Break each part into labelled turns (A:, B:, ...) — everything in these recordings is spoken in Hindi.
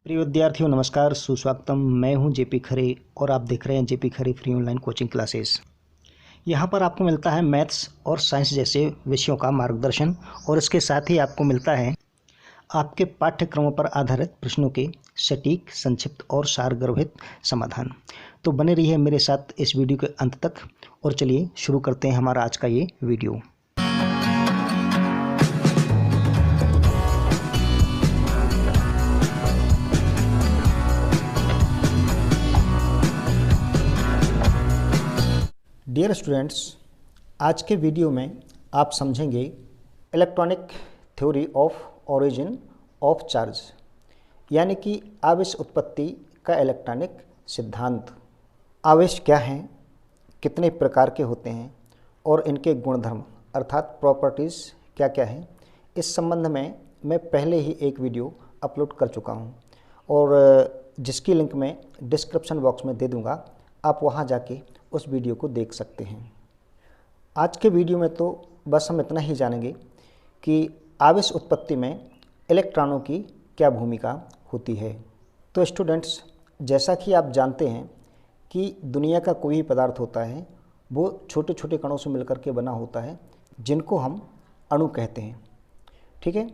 A: प्रिय विद्यार्थियों नमस्कार, सुस्वागतम। मैं हूं जेपी खरे और आप देख रहे हैं जेपी खरे फ्री ऑनलाइन कोचिंग क्लासेस। यहां पर आपको मिलता है मैथ्स और साइंस जैसे विषयों का मार्गदर्शन और इसके साथ ही आपको मिलता है आपके पाठ्यक्रमों पर आधारित प्रश्नों के सटीक, संक्षिप्त और सारगर्भित समाधान। तो बने रहिए मेरे साथ इस वीडियो के अंत तक और चलिए शुरू करते हैं हमारा आज का ये वीडियो। डियर स्टूडेंट्स, आज के वीडियो में आप समझेंगे electronic theory of origin of charge, यानी कि आवेश उत्पत्ति का इलेक्ट्रॉनिक सिद्धांत। आवेश क्या हैं, कितने प्रकार के होते हैं और इनके गुणधर्म अर्थात प्रॉपर्टीज़ क्या क्या हैं, इस संबंध में मैं पहले ही एक वीडियो अपलोड कर चुका हूं और जिसकी लिंक मैं डिस्क्रिप्शन बॉक्स में दे दूंगा। आप वहां जाके उस वीडियो को देख सकते हैं। आज के वीडियो में तो बस हम इतना ही जानेंगे कि आवेश उत्पत्ति में इलेक्ट्रॉनों की क्या भूमिका होती है। तो स्टूडेंट्स, जैसा कि आप जानते हैं कि दुनिया का कोई भी पदार्थ होता है वो छोटे छोटे कणों से मिलकर के बना होता है, जिनको हम अणु कहते हैं। ठीक है,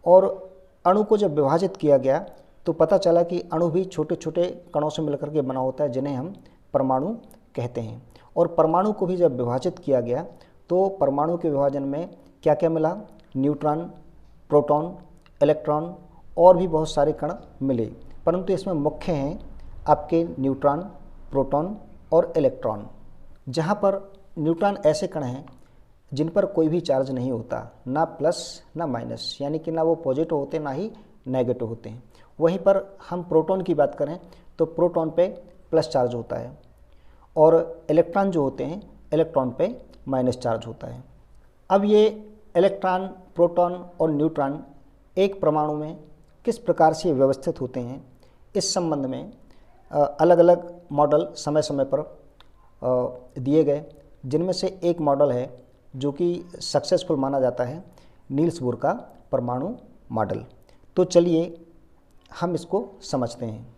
A: और अणु को जब विभाजित किया गया तो पता चला कि अणु भी छोटे छोटे कणों से मिलकर के बना होता है, जिन्हें हम परमाणु कहते हैं। और परमाणु को भी जब विभाजित किया गया तो परमाणु के विभाजन में क्या क्या मिला? न्यूट्रॉन, प्रोटॉन, इलेक्ट्रॉन और भी बहुत सारे कण मिले, परंतु इसमें मुख्य हैं आपके न्यूट्रॉन, प्रोटॉन और इलेक्ट्रॉन। जहाँ पर न्यूट्रॉन ऐसे कण हैं जिन पर कोई भी चार्ज नहीं होता, ना प्लस ना माइनस, यानी कि ना वो पॉजिटिव होते ना ही नेगेटिव होते हैं। वहीं पर हम प्रोटॉन की बात करें तो प्रोटॉन पे प्लस चार्ज होता है और इलेक्ट्रॉन जो होते हैं इलेक्ट्रॉन पे माइनस चार्ज होता है। अब ये इलेक्ट्रॉन, प्रोटॉन और न्यूट्रॉन एक परमाणु में किस प्रकार से व्यवस्थित होते हैं, इस संबंध में अलग अलग मॉडल समय समय पर दिए गए, जिनमें से एक मॉडल है जो कि सक्सेसफुल माना जाता है, नील्स बोर का परमाणु मॉडल। तो चलिए हम इसको समझते हैं।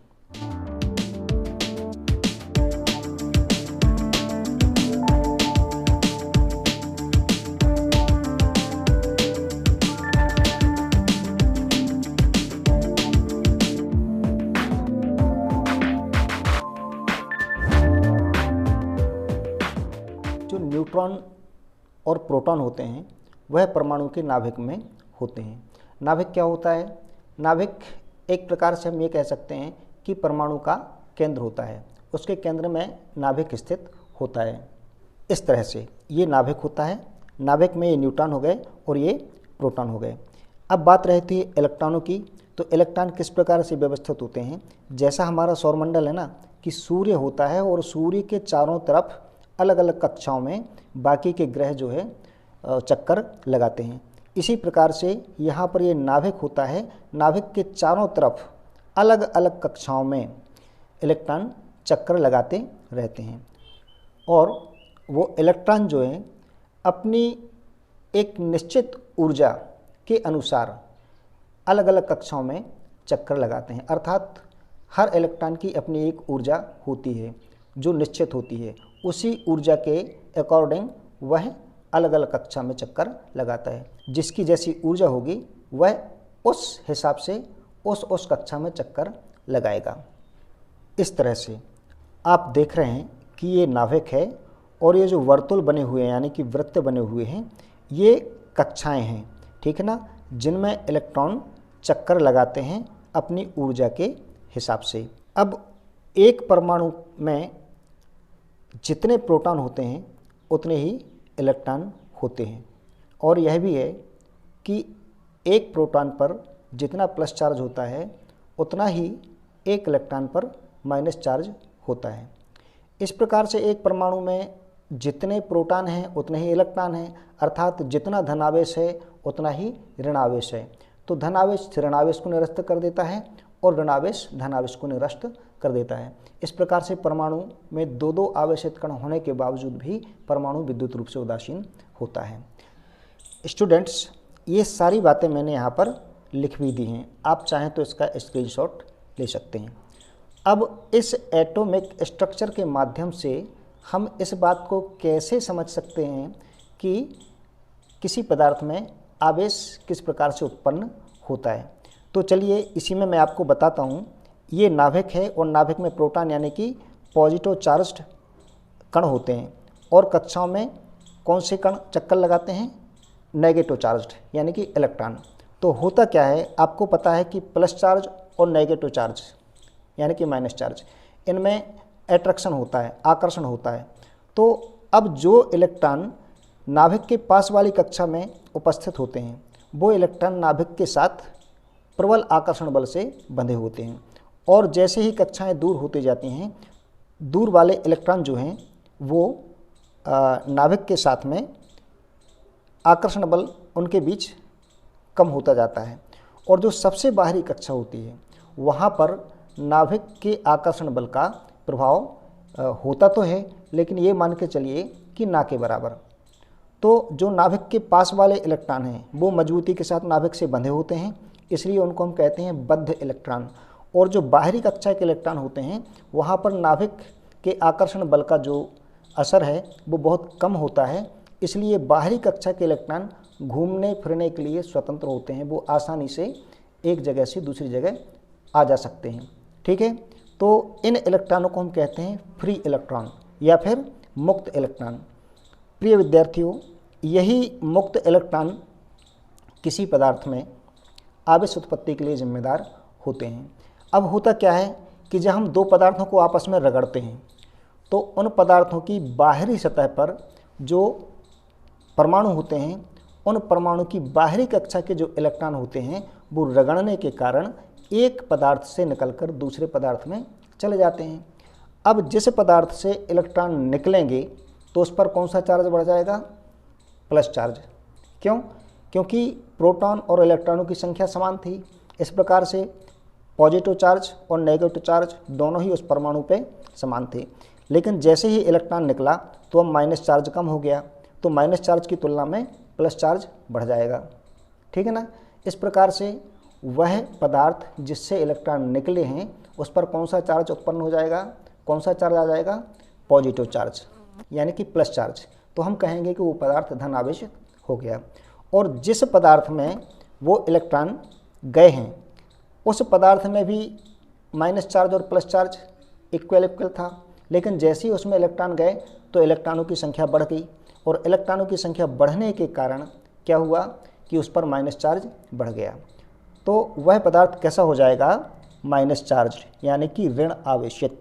A: जो न्यूट्रॉन और प्रोटॉन होते हैं वह परमाणु के नाभिक में होते हैं। नाभिक क्या होता है? नाभिक एक प्रकार से हम ये कह सकते हैं कि परमाणु का केंद्र होता है, उसके केंद्र में नाभिक स्थित होता है। इस तरह से ये नाभिक होता है। नाभिक में ये न्यूट्रॉन हो गए और ये प्रोटॉन हो गए। अब बात रहती है इलेक्ट्रॉनों की, तो इलेक्ट्रॉन किस प्रकार से व्यवस्थित होते हैं? जैसा हमारा सौरमंडल है ना, कि सूर्य होता है और सूर्य के चारों तरफ अलग अलग कक्षाओं में बाकी के ग्रह जो है चक्कर लगाते हैं। इसी प्रकार से यहाँ पर ये नाभिक होता है। नाभिक के चारों तरफ अलग अलग कक्षाओं में इलेक्ट्रॉन चक्कर लगाते रहते हैं और वो इलेक्ट्रॉन जो है अपनी एक निश्चित ऊर्जा के अनुसार अलग अलग कक्षाओं में चक्कर लगाते हैं। अर्थात हर इलेक्ट्रॉन की अपनी एक ऊर्जा होती है जो निश्चित होती है। उसी ऊर्जा के अकॉर्डिंग वह अलग अलग कक्षा में चक्कर लगाता है। जिसकी जैसी ऊर्जा होगी वह उस हिसाब से उस कक्षा में चक्कर लगाएगा। इस तरह से आप देख रहे हैं कि ये नाभिक है और ये जो वर्तुल बने हुए हैं यानी कि वृत्त बने हुए हैं, ये कक्षाएं हैं, ठीक है ना, जिनमें इलेक्ट्रॉन चक्कर लगाते हैं अपनी ऊर्जा के हिसाब से। अब एक परमाणु में जितने प्रोटॉन होते हैं उतने ही इलेक्ट्रॉन होते हैं, और यह भी है कि एक प्रोटॉन पर जितना प्लस चार्ज होता है उतना ही एक इलेक्ट्रॉन पर माइनस चार्ज होता है। इस प्रकार से एक परमाणु में जितने प्रोटॉन हैं उतने ही इलेक्ट्रॉन हैं, अर्थात जितना धनावेश है उतना ही ऋणावेश है। तो धनावेश ऋणावेश को निरस्त कर देता है और ऋणावेश धनावेश को निरस्त कर देता है। इस प्रकार से परमाणु में दो दो आवेशित कण होने के बावजूद भी परमाणु विद्युत रूप से उदासीन होता है। स्टूडेंट्स, ये सारी बातें मैंने यहाँ पर लिख भी दी हैं, आप चाहें तो इसका स्क्रीनशॉट ले सकते हैं। अब इस एटॉमिक स्ट्रक्चर के माध्यम से हम इस बात को कैसे समझ सकते हैं कि किसी पदार्थ में आवेश किस प्रकार से उत्पन्न होता है। तो चलिए इसी में मैं आपको बताता हूँ। ये नाभिक है और नाभिक में प्रोटॉन यानी कि पॉजिटिव चार्ज्ड कण होते हैं और कक्षाओं में कौन से कण चक्कर लगाते हैं, नेगेटिव चार्ज्ड यानी कि इलेक्ट्रॉन। तो होता क्या है, आपको पता है कि प्लस चार्ज और नेगेटिव चार्ज यानी कि माइनस चार्ज, इनमें एट्रैक्शन होता है, आकर्षण होता है। तो अब जो इलेक्ट्रॉन नाभिक के पास वाली कक्षा में उपस्थित होते हैं वो इलेक्ट्रॉन नाभिक के साथ प्रबल आकर्षण बल से बंधे होते हैं और जैसे ही कक्षाएं दूर होती जाती हैं, दूर वाले इलेक्ट्रॉन जो हैं वो नाभिक के साथ में आकर्षण बल उनके बीच कम होता जाता है और जो सबसे बाहरी कक्षा होती है वहाँ पर नाभिक के आकर्षण बल का प्रभाव होता तो है, लेकिन ये मान के चलिए कि ना के बराबर। तो जो नाभिक के पास वाले इलेक्ट्रॉन हैं वो मजबूती के साथ नाभिक से बंधे होते हैं, इसलिए उनको हम कहते हैं बद्ध इलेक्ट्रॉन। और जो बाहरी कक्षा के इलेक्ट्रॉन होते हैं वहाँ पर नाभिक के आकर्षण बल का जो असर है वो बहुत कम होता है, इसलिए बाहरी कक्षा के इलेक्ट्रॉन घूमने फिरने के लिए स्वतंत्र होते हैं, वो आसानी से एक जगह से दूसरी जगह आ जा सकते हैं। ठीक है, तो इन इलेक्ट्रॉनों को हम कहते हैं फ्री इलेक्ट्रॉन या फिर मुक्त इलेक्ट्रॉन। प्रिय विद्यार्थियों, यही मुक्त इलेक्ट्रॉन किसी पदार्थ में आवेश उत्पत्ति के लिए जिम्मेदार होते हैं। अब होता क्या है कि जब हम दो पदार्थों को आपस में रगड़ते हैं तो उन पदार्थों की बाहरी सतह पर जो परमाणु होते हैं, उन परमाणु की बाहरी कक्षा के जो इलेक्ट्रॉन होते हैं वो रगड़ने के कारण एक पदार्थ से निकलकर दूसरे पदार्थ में चले जाते हैं। अब जिस पदार्थ से इलेक्ट्रॉन निकलेंगे तो उस पर कौन सा चार्ज बढ़ जाएगा, प्लस चार्ज। क्यों? क्योंकि प्रोटॉन और इलेक्ट्रॉनों की संख्या समान थी। इस प्रकार से पॉजिटिव चार्ज और नेगेटिव चार्ज दोनों ही उस परमाणु पे समान थे, लेकिन जैसे ही इलेक्ट्रॉन निकला तो अब माइनस चार्ज कम हो गया, तो माइनस चार्ज की तुलना में प्लस चार्ज बढ़ जाएगा। ठीक है ना। इस प्रकार से वह पदार्थ जिससे इलेक्ट्रॉन निकले हैं उस पर कौन सा चार्ज उत्पन्न हो जाएगा, कौन सा चार्ज आ जाएगा, पॉजिटिव चार्ज यानी कि प्लस चार्ज। तो हम कहेंगे कि वो पदार्थ धन आवेशित हो गया। और जिस पदार्थ में वो इलेक्ट्रॉन गए हैं उस पदार्थ में भी माइनस चार्ज और प्लस चार्ज इक्वल था, लेकिन जैसे ही उसमें इलेक्ट्रॉन गए तो इलेक्ट्रॉनों की संख्या बढ़ गई और इलेक्ट्रॉनों की संख्या बढ़ने के कारण क्या हुआ कि उस पर माइनस चार्ज बढ़ गया। तो वह पदार्थ कैसा हो जाएगा, माइनस चार्ज यानी कि ऋण आवेशित।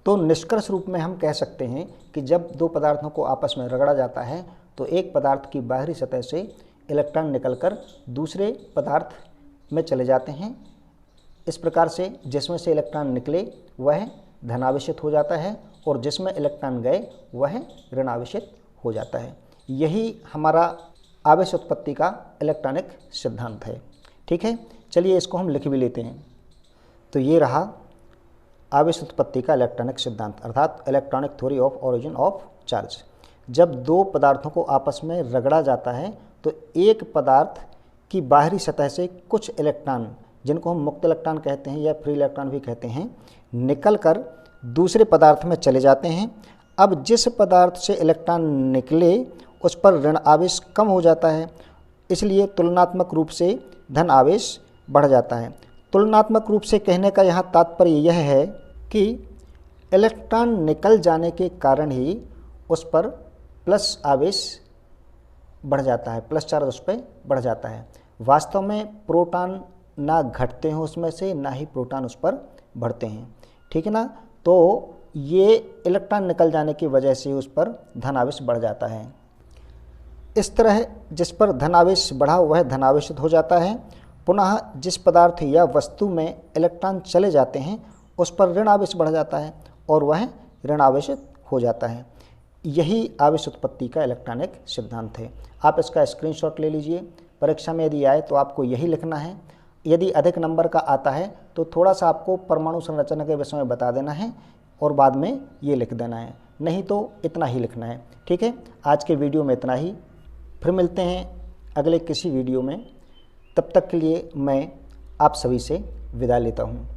A: तो निष्कर्ष रूप में हम कह सकते हैं कि जब दो पदार्थों को आपस में रगड़ा जाता है तो एक पदार्थ की बाहरी सतह से इलेक्ट्रॉन निकलकर दूसरे पदार्थ में चले जाते हैं। इस प्रकार से जिसमें से इलेक्ट्रॉन निकले वह धनावेशित हो जाता है और जिसमें इलेक्ट्रॉन गए वह ऋणावेशित हो जाता है। यही हमारा आवेश उत्पत्ति का इलेक्ट्रॉनिक सिद्धांत है। ठीक है, चलिए इसको हम लिख भी लेते हैं। तो ये रहा आवेश उत्पत्ति का इलेक्ट्रॉनिक सिद्धांत, अर्थात electronic theory of origin of charge. जब दो पदार्थों को आपस में रगड़ा जाता है तो एक पदार्थ की बाहरी सतह से कुछ इलेक्ट्रॉन, जिनको हम मुक्त इलेक्ट्रॉन कहते हैं या फ्री इलेक्ट्रॉन भी कहते हैं, निकलकर दूसरे पदार्थ में चले जाते हैं। अब जिस पदार्थ से इलेक्ट्रॉन निकले उस पर ऋण आवेश कम हो जाता है, इसलिए तुलनात्मक रूप से धन आवेश बढ़ जाता है। तुलनात्मक रूप से कहने का यहाँ तात्पर्य यह है कि इलेक्ट्रॉन निकल जाने के कारण ही उस पर प्लस आवेश बढ़ जाता है, प्लस चार्ज उस पर बढ़ जाता है। वास्तव में प्रोटॉन ना घटते हैं उसमें से, ना ही प्रोटॉन उस पर बढ़ते हैं। ठीक है ना। तो ये इलेक्ट्रॉन निकल जाने की वजह से उस पर धन आवेश बढ़ जाता है। इस तरह जिस पर धन आवेश बढ़ा वह धनावेशित हो जाता है। पुनः जिस पदार्थ या वस्तु में इलेक्ट्रॉन चले जाते हैं उस पर ऋण आवेश बढ़ जाता है और वह ऋण आवेशित हो जाता है। यही आवेश उत्पत्ति का इलेक्ट्रॉनिक सिद्धांत है। आप इसका स्क्रीनशॉट ले लीजिए। परीक्षा में यदि आए तो आपको यही लिखना है। यदि अधिक नंबर का आता है तो थोड़ा सा आपको परमाणु संरचना के विषय में बता देना है और बाद में ये लिख देना है, नहीं तो इतना ही लिखना है। ठीक है, आज के वीडियो में इतना ही। फिर मिलते हैं अगले किसी वीडियो में। तब तक के लिए मैं आप सभी से विदा लेता हूँ।